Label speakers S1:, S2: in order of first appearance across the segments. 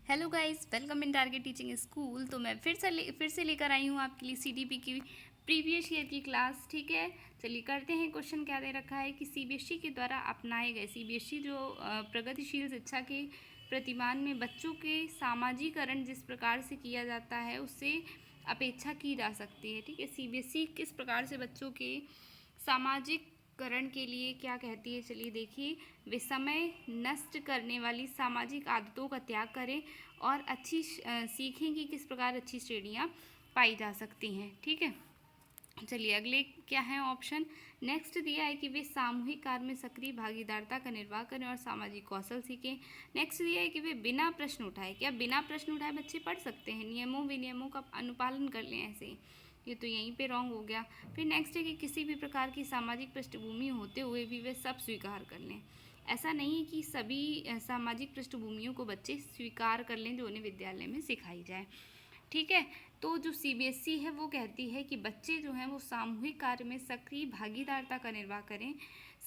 S1: Hello guys, welcome in target teaching school. तो मैं फिर से लेकर आई हूँ आपके लिए सीडीपी की प्रीवियस ईयर की क्लास। ठीक है, चलिए करते हैं। क्वेश्चन क्या दे रखा है कि सीबीएसई के द्वारा अपनाए गए सीबीएसई जो प्रगतिशील शिक्षा के प्रतिमान में बच्चों के सामाजिकरण जिस प्रकार से किया जाता है उससे अपेक्षा की जा सकती है। ठीक है, सीबीएसई किस प्रकार से बच्चों के सामाजिक करण के लिए क्या कहती है, चलिए देखिए। वे समय नष्ट करने वाली सामाजिक आदतों का त्याग करें और सीखें कि किस प्रकार अच्छी श्रेणियाँ पाई जा सकती हैं। ठीक है, चलिए अगले क्या है ऑप्शन। नेक्स्ट दिया है कि वे सामूहिक कार्य में सक्रिय भागीदारता का निर्वाह करें और सामाजिक कौशल सीखें। नेक्स्ट दिया है कि वे बिना प्रश्न उठाए, क्या बिना प्रश्न उठाए बच्चे पढ़ सकते हैं, नियमों विनियमों का अनुपालन कर लें ऐसे ही। ये तो यहीं पे रॉन्ग हो गया। फिर नेक्स्ट है कि किसी भी प्रकार की सामाजिक पृष्ठभूमि होते हुए भी वे सब स्वीकार कर लें। ऐसा नहीं है कि सभी सामाजिक पृष्ठभूमियों को बच्चे स्वीकार कर लें जो उन्हें विद्यालय में सिखाई जाए। ठीक है, तो जो सीबीएसई है वो कहती है कि बच्चे जो हैं वो सामूहिक कार्य में सक्रिय भागीदारता का निर्वाह करें,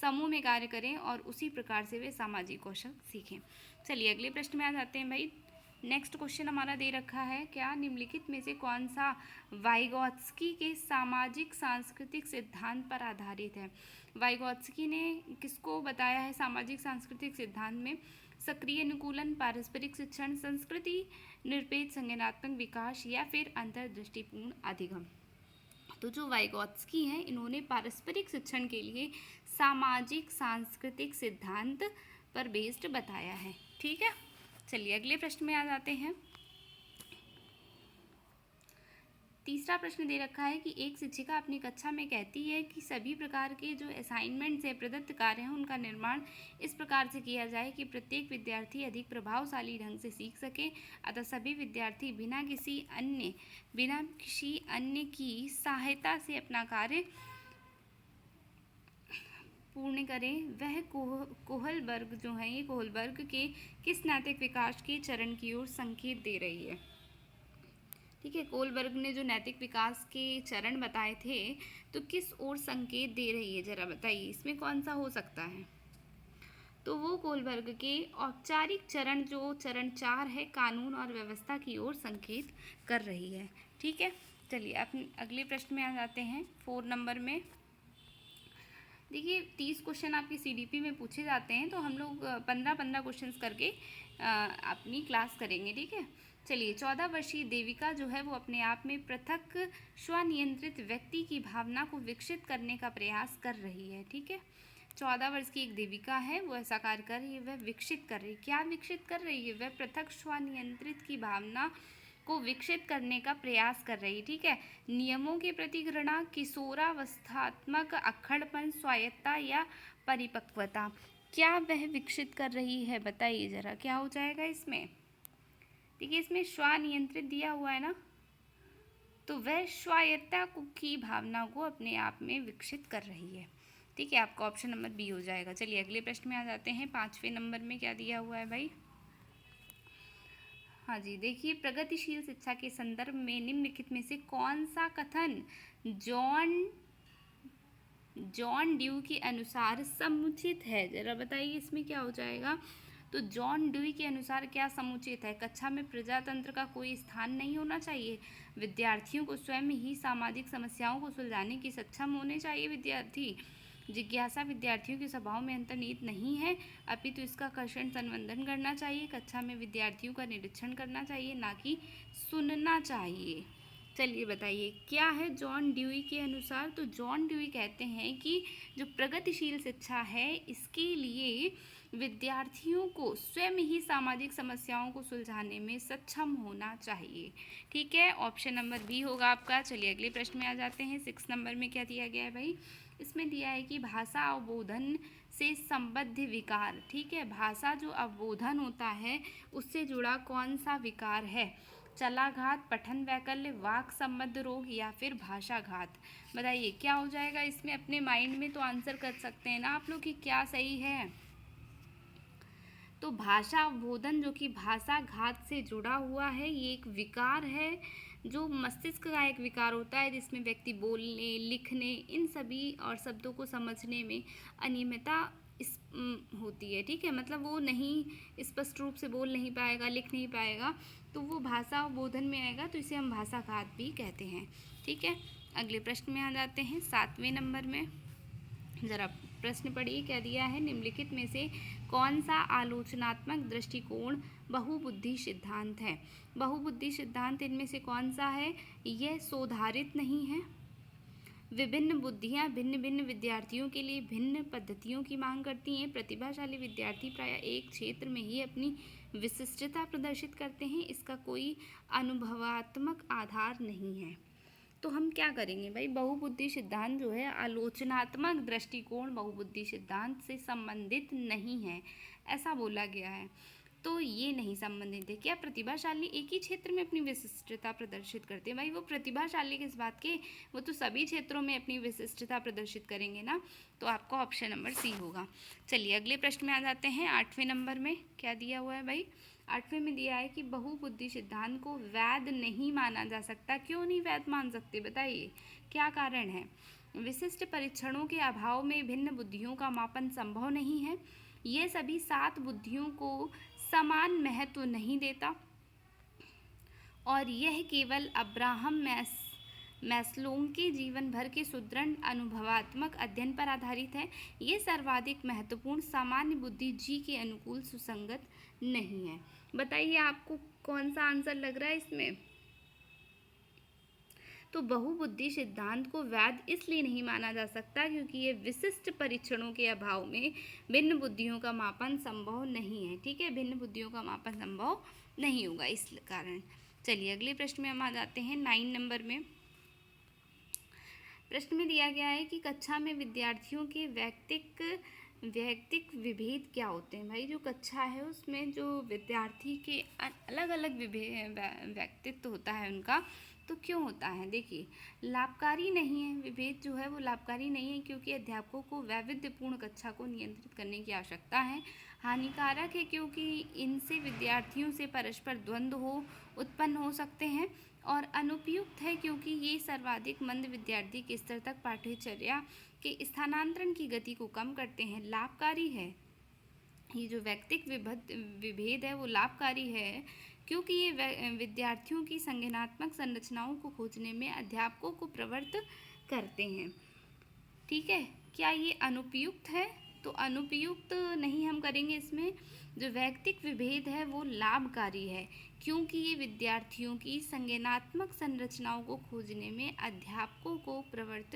S1: समूह में कार्य करें और उसी प्रकार से वे सामाजिक कौशल सीखें। चलिए अगले प्रश्न में आ जाते हैं भाई। नेक्स्ट क्वेश्चन हमारा दे रखा है, क्या निम्नलिखित में से कौन सा वाइगोत्स्की के सामाजिक सांस्कृतिक सिद्धांत पर आधारित है। वाइगोत्स्की ने किसको बताया है सामाजिक सांस्कृतिक सिद्धांत में? सक्रिय अनुकूलन, पारस्परिक शिक्षण, संस्कृति निरपेक्ष संज्ञानात्मक विकास या फिर अंतर्दृष्टिपूर्ण अधिगम। तो जो वाइगोत्स्की हैं इन्होंने पारस्परिक शिक्षण के लिए सामाजिक सांस्कृतिक सिद्धांत पर बेस्ड बताया है। ठीक है, चलिए अगले प्रश्न में आ जाते हैं। तीसरा प्रश्न दे रखा है कि एक शिक्षिका अपनी कक्षा में कहती है कि सभी प्रकार के जो असाइनमेंट्स है, प्रदत्त कार्य हैं, उनका निर्माण इस प्रकार से किया जाए कि प्रत्येक विद्यार्थी अधिक प्रभावशाली ढंग से सीख सके। अतः सभी विद्यार्थी बिना किसी अन्य की सहायता से अपना कार्य पूर्ण करें। वह कोहलबर्ग जो है, ये कोहलबर्ग के किस नैतिक विकास के चरण की ओर संकेत दे रही है? ठीक है, कोहलबर्ग ने जो नैतिक विकास के चरण बताए थे तो किस ओर संकेत दे रही है, जरा बताइए इसमें कौन सा हो सकता है? तो वो कोहलबर्ग के औपचारिक चरण जो चरण 4 है, कानून और व्यवस्था की ओर संकेत कर रही है। ठीक है, चलिए अपने अगले प्रश्न में आ जाते हैं 4 नंबर में। देखिए 30 क्वेश्चन आपके सीडीपी में पूछे जाते हैं, तो हम लोग 15-15 क्वेश्चन करके अपनी क्लास करेंगे। ठीक है, चलिए 14 वर्षीय देविका जो है वो अपने आप में पृथक स्वनियंत्रित व्यक्ति की भावना को विकसित करने का प्रयास कर रही है। ठीक है, 14 वर्ष की एक देविका है, वो ऐसा कार्य कर रही है, वह विकसित कर रही है। क्या विकसित कर रही है? वह पृथक स्वनियंत्रित की भावना को विकसित करने का प्रयास कर रही है। ठीक है, नियमों के प्रति घृणा, किशोरावस्थात्मक अक्खड़पन, स्वायत्तता या परिपक्वता, क्या वह विकसित कर रही है? बताइए जरा क्या हो जाएगा इसमें। देखिए इसमें स्वनियंत्रित दिया हुआ है ना, तो वह स्वायत्तता की भावना को अपने आप में विकसित कर रही है। ठीक है, आपका ऑप्शन नंबर बी हो जाएगा। चलिए अगले प्रश्न में आ जाते हैं। 5वें नंबर में क्या दिया हुआ है भाई? हाँ जी, देखिए प्रगतिशील शिक्षा के संदर्भ में निम्नलिखित में से कौन सा कथन जॉन ड्यू के अनुसार समुचित है? जरा बताइए इसमें क्या हो जाएगा। तो जॉन ड्यू के अनुसार क्या समुचित है? कक्षा में प्रजातंत्र का कोई स्थान नहीं होना चाहिए। विद्यार्थियों को स्वयं ही सामाजिक समस्याओं को सुलझाने की सक्षम होने चाहिए। विद्यार्थी जिज्ञासा विद्यार्थियों के स्वभाव में अंतर्निहित नहीं है, अपितु इसका कर्षण संवर्धन करना चाहिए। कक्षा में विद्यार्थियों का निरीक्षण करना चाहिए, ना कि सुनना चाहिए। चलिए बताइए क्या है जॉन ड्यूई के अनुसार। तो जॉन ड्यूई कहते हैं कि जो प्रगतिशील शिक्षा है इसके लिए विद्यार्थियों को स्वयं ही सामाजिक समस्याओं को सुलझाने में सक्षम होना चाहिए। ठीक है, ऑप्शन नंबर बी होगा आपका। चलिए अगले प्रश्न में आ जाते हैं। 6 नंबर में क्या दिया गया है भाई? इसमें दिया है कि भाषा अवबोधन से संबद्ध विकार। ठीक है, भाषा जो अवबोधन होता है उससे जुड़ा कौन सा विकार है? चलाघात, पठन वैकल्य, वाक संबद्ध रोग या फिर भाषाघात। बताइए क्या हो जाएगा इसमें। अपने माइंड में तो आंसर कर सकते हैं ना आप लोग कि क्या सही है। तो भाषा अवबोधन जो कि भाषा घात से जुड़ा हुआ है, ये एक विकार है जो मस्तिष्क का एक विकार होता है जिसमें व्यक्ति बोलने, लिखने, इन सभी और शब्दों को समझने में अनियमितता होती है, ठीक है, मतलब वो नहीं स्पष्ट रूप से बोल नहीं पाएगा, लिख नहीं पाएगा, तो वो भाषा बोधन में आएगा, तो इसे हम भाषाघात भी कहते हैं, ठीक है। अगले प्रश्न में आ जाते हैं 7वें नंबर में। जरा प्रश्न पढ़िए, क्या दिया है, निम्नलिखित में से कौन सा आलोचनात्मक दृष्टिकोण बहुबुद्धि सिद्धांत है। बहुबुद्धि सिद्धांत इनमें से कौन सा है, यह शोधारित नहीं है। विभिन्न बुद्धियाँ भिन्न भिन्न विद्यार्थियों के लिए भिन्न पद्धतियों की मांग करती हैं। प्रतिभाशाली विद्यार्थी प्रायः एक क्षेत्र में ही अपनी विशिष्टता प्रदर्शित करते हैं। इसका कोई अनुभवात्मक आधार नहीं है। तो हम क्या करेंगे भाई, बहुबुद्धि सिद्धांत जो है आलोचनात्मक दृष्टिकोण बहुबुद्धि सिद्धांत से संबंधित नहीं है, ऐसा बोला गया है। तो ये नहीं संबंधित है। क्या प्रतिभाशाली एक ही क्षेत्र में अपनी विशिष्टता प्रदर्शित करते हैं, भाई वो प्रतिभाशाली किस बात के, वो तो सभी क्षेत्रों में अपनी विशिष्टता प्रदर्शित करेंगे ना, तो आपका ऑप्शन नंबर सी होगा। चलिए अगले प्रश्न में आ जाते हैं 8वें नंबर में। क्या दिया हुआ है भाई, 8वें में दिया है कि बहुबुद्धि सिद्धांत को वैध नहीं माना जा सकता। क्यों नहीं वैध मान सकते, बताइए क्या कारण है। विशिष्ट परीक्षणों के अभाव में भिन्न बुद्धियों का मापन संभव नहीं है। ये सभी 7 बुद्धियों को समान महत्व नहीं देता, और यह केवल अब्राहम मैस्लो के जीवन भर के सुदृढ़ अनुभवात्मक अध्ययन पर आधारित है। ये सर्वाधिक महत्वपूर्ण सामान्य बुद्धि जी के अनुकूल सुसंगत नहीं है। बताइए आपको कौन सा आंसर लग रहा है इसमें। तो बहुबुद्धि सिद्धांत को वैध इसलिए नहीं माना जा सकता क्योंकि ये विशिष्ट परीक्षणों के अभाव में भिन्न बुद्धियों का मापन संभव नहीं है, ठीक है, भिन्न बुद्धियों का मापन संभव नहीं होगा इस कारण। चलिए अगले प्रश्न में हम आ जाते हैं 9 नंबर में। प्रश्न में दिया गया है कि कक्षा में विद्यार्थियों के वैयक्तिक विभेद क्या होते हैं। भाई जो कक्षा है उसमें जो विद्यार्थी के अलग अलग व्यक्तित्व होता है उनका, तो क्यों होता है, देखिए लाभकारी नहीं है, विभेद जो है वो लाभकारी नहीं है क्योंकि अध्यापकों को वैविध्यपूर्ण कक्षा को नियंत्रित करने की आवश्यकता है। हानिकारक है क्योंकि इनसे विद्यार्थियों से परस्पर द्वंद्व उत्पन्न हो सकते हैं, और अनुपयुक्त है क्योंकि ये सर्वाधिक मंद विद्यार्थी के स्तर तक पाठ्यचर्या के स्थानांतरण की गति को कम करते हैं। लाभकारी है, ये जो वैयक्तिक विभेद है वो लाभकारी है क्योंकि ये विद्यार्थियों की संज्ञानात्मक संरचनाओं को खोजने में अध्यापकों को प्रवृत्त करते हैं, ठीक है। क्या ये अनुपयुक्त है, तो अनुपयुक्त नहीं हम करेंगे इसमें। जो वैयक्तिक विभेद है वो लाभकारी है क्योंकि ये विद्यार्थियों की संज्ञानात्मक संरचनाओं को खोजने में अध्यापकों को प्रवृत्त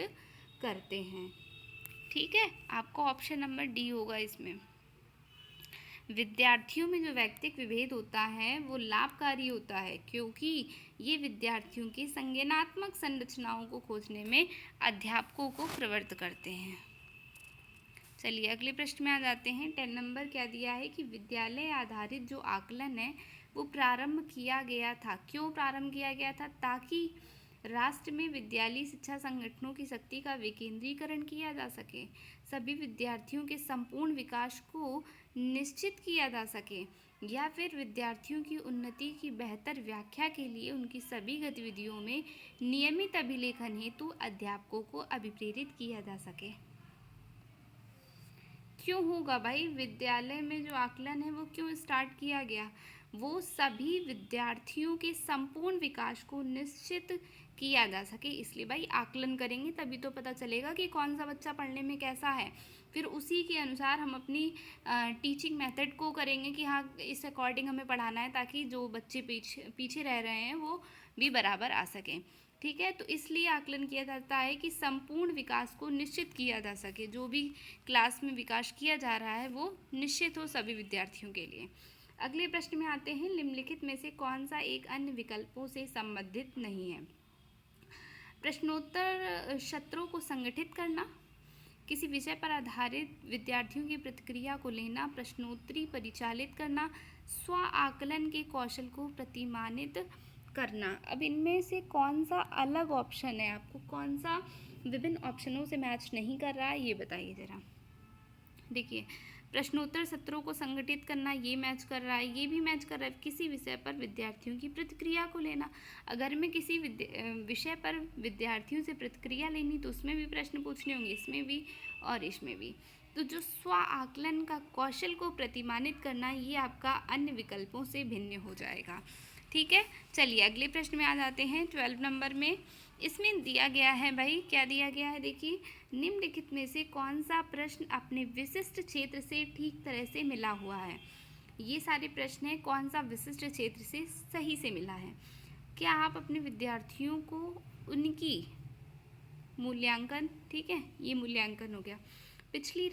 S1: करते हैं, ठीक है। आपका ऑप्शन नंबर डी होगा इसमें। विद्यार्थियों में जो वैयक्तिक विभेद होता है वो लाभकारी होता है क्योंकि ये विद्यार्थियों की संज्ञानात्मक संरचनाओं को खोजने में अध्यापकों को प्रवृत्त करते हैं। चलिए अगले प्रश्न में आ जाते हैं 10 नंबर। क्या दिया है कि विद्यालय आधारित जो आकलन है वो प्रारंभ किया गया था। क्यों प्रारंभ किया गया था, ताकि राष्ट्र में विद्यालयी शिक्षा संगठनों की शक्ति का विकेंद्रीकरण किया जा सके, सभी विद्यार्थियों के संपूर्ण विकास को निश्चित किया जा सके, या फिर विद्यार्थियों की उन्नति की बेहतर व्याख्या के लिए उनकी सभी गतिविधियों में नियमित अभिलेखन हेतु अध्यापकों को अभिप्रेरित किया जा सके। क्यों होगा भाई, विद्यालय में जो आकलन है वो क्यों स्टार्ट किया गया, वो सभी विद्यार्थियों के संपूर्ण विकास को निश्चित किया जा सके, इसलिए भाई आकलन करेंगे तभी तो पता चलेगा कि कौन सा बच्चा पढ़ने में कैसा है, फिर उसी के अनुसार हम अपनी टीचिंग मेथड को करेंगे कि हाँ इस अकॉर्डिंग हमें पढ़ाना है ताकि जो बच्चे पीछे रह रहे हैं वो भी बराबर आ सकें, ठीक है। तो इसलिए आकलन किया जाता है कि संपूर्ण विकास को निश्चित किया जा सके, जो भी क्लास में विकास किया जा रहा है वो निश्चित हो सभी विद्यार्थियों के लिए। अगले प्रश्न में आते हैं, निम्नलिखित में से कौन सा एक अन्य विकल्पों से संबंधित नहीं है। प्रश्नोत्तर सत्रों को संगठित करना, किसी विषय पर आधारित विद्यार्थियों की प्रतिक्रिया को लेना, प्रश्नोत्तरी परिचालित करना, स्व आकलन के कौशल को प्रतिमानित करना। अब इनमें से कौन सा अलग ऑप्शन है, आपको कौन सा विभिन्न ऑप्शनों से मैच नहीं कर रहा है ये बताइए ज़रा। देखिए प्रश्नोत्तर सत्रों को संगठित करना ये मैच कर रहा है, ये भी मैच कर रहा है। किसी विषय पर विद्यार्थियों की प्रतिक्रिया को लेना, अगर मैं किसी विषय पर विद्यार्थियों से प्रतिक्रिया लेनी तो उसमें भी प्रश्न पूछने होंगे, इसमें भी और इसमें भी, तो जो स्व आकलन का कौशल को प्रतिमानित करना, ये आपका अन्य विकल्पों से भिन्न हो जाएगा। ठीक है, चलिए अगले प्रश्न में आ जाते हैं 12 नंबर में। इसमें दिया गया है भाई, क्या दिया गया है, देखिए, निम्नलिखित में से कौन सा प्रश्न अपने विशिष्ट क्षेत्र से ठीक तरह से मिला हुआ है। ये सारे प्रश्न हैं, कौन सा विशिष्ट क्षेत्र से सही से मिला है। क्या आप अपने विद्यार्थियों को उनकी मूल्यांकन, ठीक है, ये मूल्यांकन हो गया। पिछली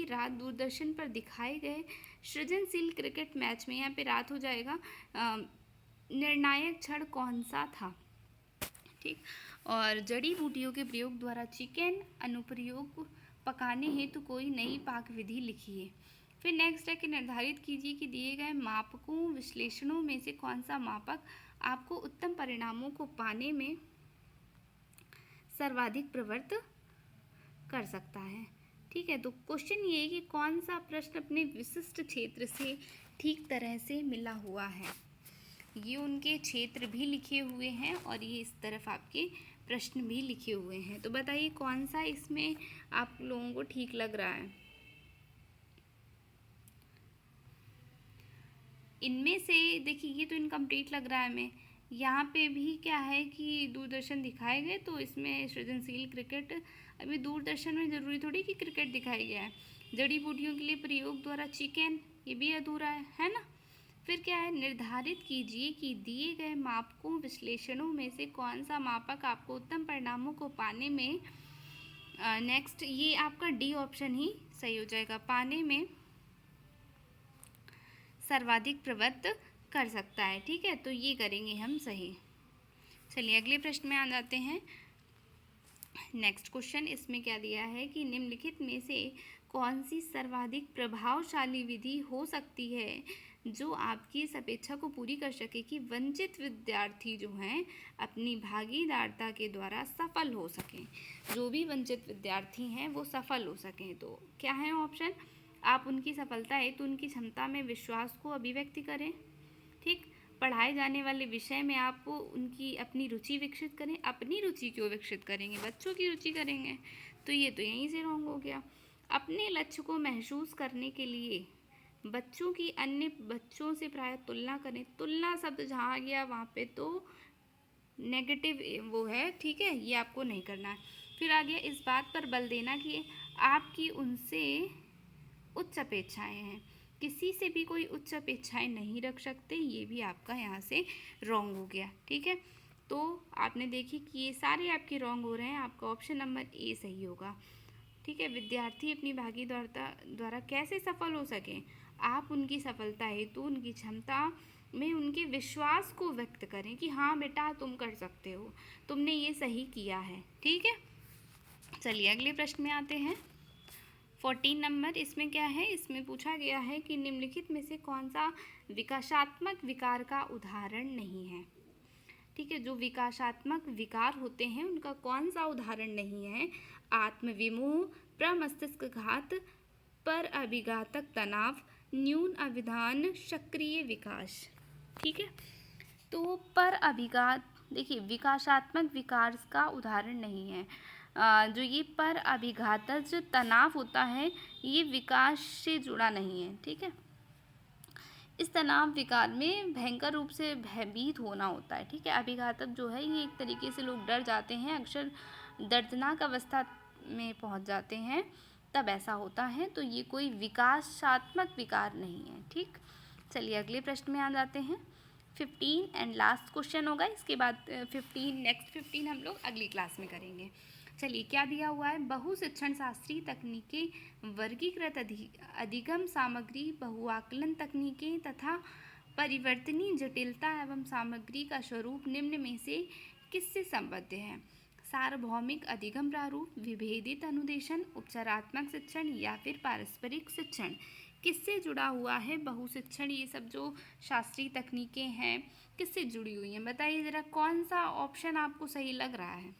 S1: रात दूरदर्शन पर दिखाए गए सृजनशील क्रिकेट मैच में, यहाँ पे रात हो जाएगा, निर्णायक क्षण कौन सा था। ठीक, और जड़ी बूटियों के प्रयोग द्वारा चिकन अनुप्रयोग पकाने हेतु कोई नई पाक विधि लिखिए। फिर नेक्स्ट है कि निर्धारित कीजिए कि दिए गए मापकों विश्लेषणों में से कौन सा मापक आपको उत्तम परिणामों को पाने में सर्वाधिक प्रवृत्त कर सकता है। ठीक है, तो क्वेश्चन ये है कि कौन सा प्रश्न अपने विशिष्ट क्षेत्र से ठीक तरह से मिला हुआ है। ये उनके क्षेत्र भी लिखे हुए हैं और ये इस तरफ आपके प्रश्न भी लिखे हुए हैं। तो बताइए कौन सा इसमें आप लोगों को ठीक लग रहा है। इनमें से देखिए, ये तो इनकम्प्लीट लग रहा है हमें। यहाँ पे भी क्या है कि दूरदर्शन दिखाए गए, तो इसमें सृजनशील क्रिकेट, अभी दूरदर्शन में ज़रूरी थोड़ी कि क्रिकेट दिखाया गया है। जड़ी बूटियों के लिए प्रयोग द्वारा चिकन, ये भी अधूरा है ना। फिर क्या है, निर्धारित कीजिए कि दिए गए मापकों विश्लेषणों में से कौन सा मापक आपको उत्तम परिणामों को पाने में, नेक्स्ट ये आपका डी ऑप्शन ही सही हो जाएगा, पाने में सर्वाधिक प्रवृत्त कर सकता है। ठीक है, तो ये करेंगे हम सही। चलिए अगले प्रश्न में आ जाते हैं। नेक्स्ट क्वेश्चन, इसमें क्या दिया है कि निम्नलिखित में से कौन सी सर्वाधिक प्रभावशाली विधि हो सकती है जो आपकी इस अपेक्षा को पूरी कर सके कि वंचित विद्यार्थी जो हैं अपनी भागीदारता के द्वारा सफल हो सकें। जो भी वंचित विद्यार्थी हैं वो सफल हो सकें। तो क्या है ऑप्शन, आप उनकी सफलता है तो उनकी क्षमता में विश्वास को अभिव्यक्ति करें। ठीक, पढ़ाए जाने वाले विषय में आप उनकी अपनी रुचि विकसित करें। अपनी रुचि क्यों विकसित करेंगे, बच्चों की रुचि करेंगे, तो ये तो यहीं से रॉन्ग हो गया। अपने लक्ष्य को महसूस करने के लिए बच्चों की अन्य बच्चों से प्राय तुलना करें। तुलना शब्द जहाँ आ गया वहाँ पे तो नेगेटिव वो है। ठीक है, ये आपको नहीं करना है। फिर आ गया, इस बात पर बल देना कि आपकी उनसे उच्च अपेक्षाएं हैं। किसी से भी कोई उच्च अपेक्षाएं नहीं रख सकते, ये भी आपका यहाँ से रॉन्ग हो गया। ठीक है, तो आपने देखी कि ये सारे आपके रॉन्ग हो रहे हैं, आपका ऑप्शन नंबर ए सही होगा। ठीक है, विद्यार्थी अपनी भागीदारता द्वारा कैसे सफल हो सकें, आप उनकी सफलता हेतु उनकी क्षमता में उनके विश्वास को व्यक्त करें कि हाँ बेटा तुम कर सकते हो, तुमने ये सही किया है। ठीक है, चलिए अगले प्रश्न में आते हैं। 14 नंबर, इसमें क्या है, इसमें पूछा गया है कि निम्नलिखित में से कौन सा विकासात्मक विकार का उदाहरण नहीं है। ठीक है, जो विकासात्मक विकार होते हैं उनका कौन सा उदाहरण नहीं है। आत्मविमोह, प्रमस्तिष्कघात, पर अभिघातक तनाव, न्यून अभिधान, सक्रिय विकास। ठीक है, तो पर अभिघात, देखिए विकासात्मक विकार का उदाहरण नहीं है। जो ये पर अभिघातज तनाव होता है ये विकास से जुड़ा नहीं है। ठीक है, इस तनाव विकार में भयंकर रूप से भयभीत होना होता है। ठीक है, अभिघातक जो है ये एक तरीके से लोग डर जाते हैं, अक्सर दर्दनाक अवस्था में पहुंच जाते हैं, तब ऐसा होता है। तो ये कोई विकासात्मक विकार नहीं है। ठीक, चलिए अगले प्रश्न में आ जाते हैं। 15 एंड लास्ट क्वेश्चन होगा, इसके बाद 15 नेक्स्ट 15 हम लोग अगली क्लास में करेंगे। चलिए क्या दिया हुआ है, बहुशिक्षण शास्त्रीय तकनीकें, वर्गीकृत अधिगम सामग्री, बहुआकलन तकनीकें तथा परिवर्तनीय जटिलता एवं सामग्री का स्वरूप निम्न में से किससे संबद्ध है। सार्वभौमिक अधिगम प्रारूप, विभेदित अनुदेशन, उपचारात्मक शिक्षण या फिर पारस्परिक शिक्षण, किससे जुड़ा हुआ है बहुशिक्षण। ये सब जो शास्त्रीय तकनीकें हैं किससे जुड़ी हुई हैं, बताइए ज़रा कौन सा ऑप्शन आपको सही लग रहा है।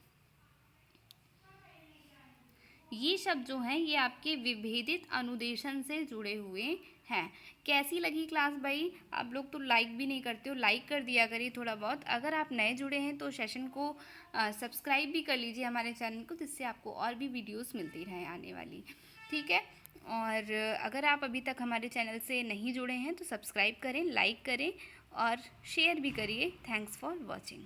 S1: ये शब्द जो हैं ये आपके विभेदित अनुदेशन से जुड़े हुए हैं। कैसी लगी क्लास भाई, आप लोग तो लाइक भी नहीं करते हो, लाइक कर दिया करिए थोड़ा बहुत। अगर आप नए जुड़े हैं तो सेशन को सब्सक्राइब भी कर लीजिए हमारे चैनल को, जिससे आपको और भी वीडियोस मिलती रहें आने वाली। ठीक है। और अगर आप अभी तक हमारे चैनल से नहीं जुड़े हैं तो सब्सक्राइब करें, लाइक करें और शेयर भी करिए। Thanks for watching.